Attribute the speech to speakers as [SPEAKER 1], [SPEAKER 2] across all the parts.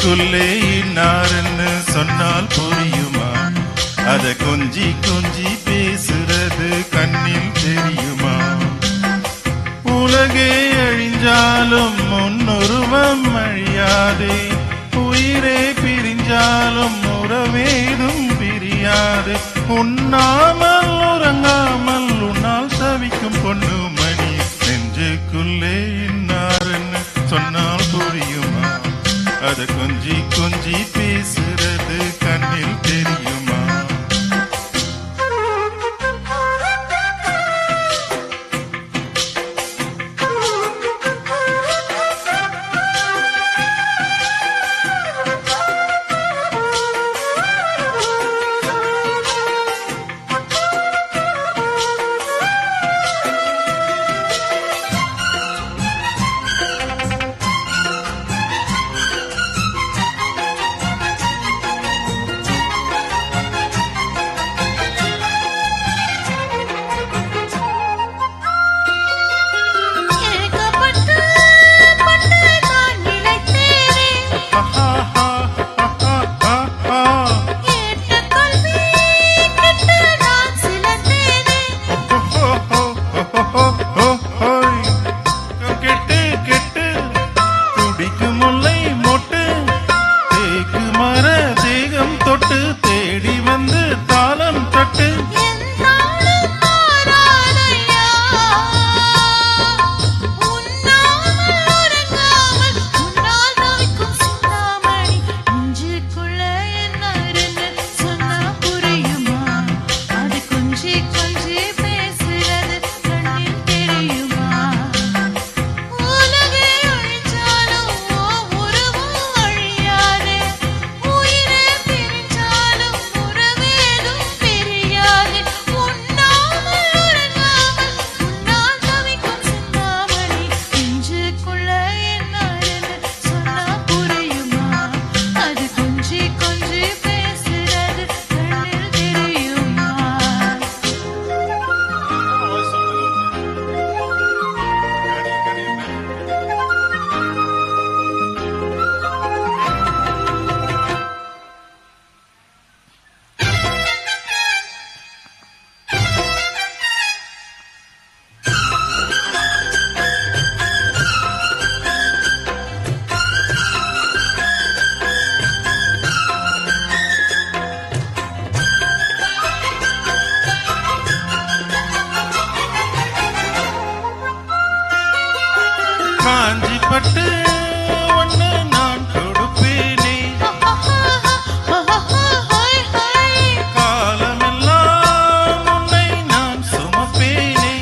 [SPEAKER 1] நெஞ்சுக்குள்ளே இன்னாருன்னு சொன்னால் புரியுமா? அத கொஞ்சி கொஞ்சி பேசுறது கண்ணில் தெரியுமா? உலகே அழிஞ்சாலும் முன்னுருவம் அழியாதே, உயிரே பிரிஞ்சாலும் உறவேதும் பிரியாது. உண்ணாமல் உறங்காமல் உன்னால் தவிக்கும் பொண்ணு மணி, நெஞ்சுக்குள்ளே இன்னாருன்னு சொன்னால் புரியுமா? அத கொஞ்சி கொஞ்சி பேசுறது கண்ணில் தெரியுமா? தேடி வந்து தாளம் தட்டு, காஞ்சி பட்டு ஒண்ணு நான் கொடுப்பேனே, காலமெல்லாம் உன்னை நான் சுமப்பேனே.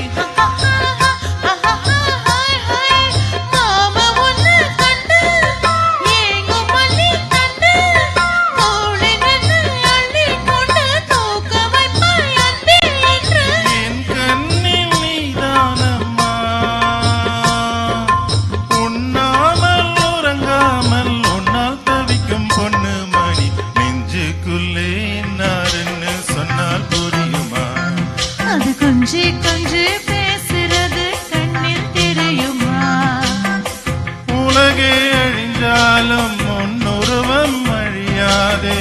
[SPEAKER 1] என் கண்ணில் நீதானம்மா,
[SPEAKER 2] கொஞ்சி கொஞ்சி பேசுறது கண்ணில் தெரியுமா?
[SPEAKER 1] உலகே அழிஞ்சாலும் முன்னுருவம் அழியாதே,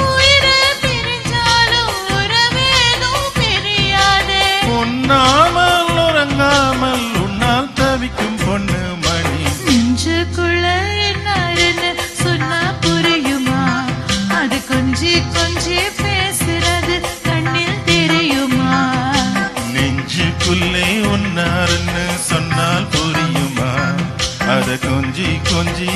[SPEAKER 2] உயிரே பிரிஞ்சாலும் உறவேதும் பிரியாதே.
[SPEAKER 1] உண்ணாமல் உறங்காமல் உன்னால் தவிக்கும் பொண்ணு மணி,
[SPEAKER 2] நெஞ்சுக்குள்ள என்னாருன்னு சொன்னா புரியுமா? அது கொஞ்சி கொஞ்சி பேசுறது கண்ணில் தெரியுமா?
[SPEAKER 1] நெஞ்சுக்குள்ளே உன்னாருன்னு சொன்னால் புரியுமா? அத கொஞ்சி கொஞ்சி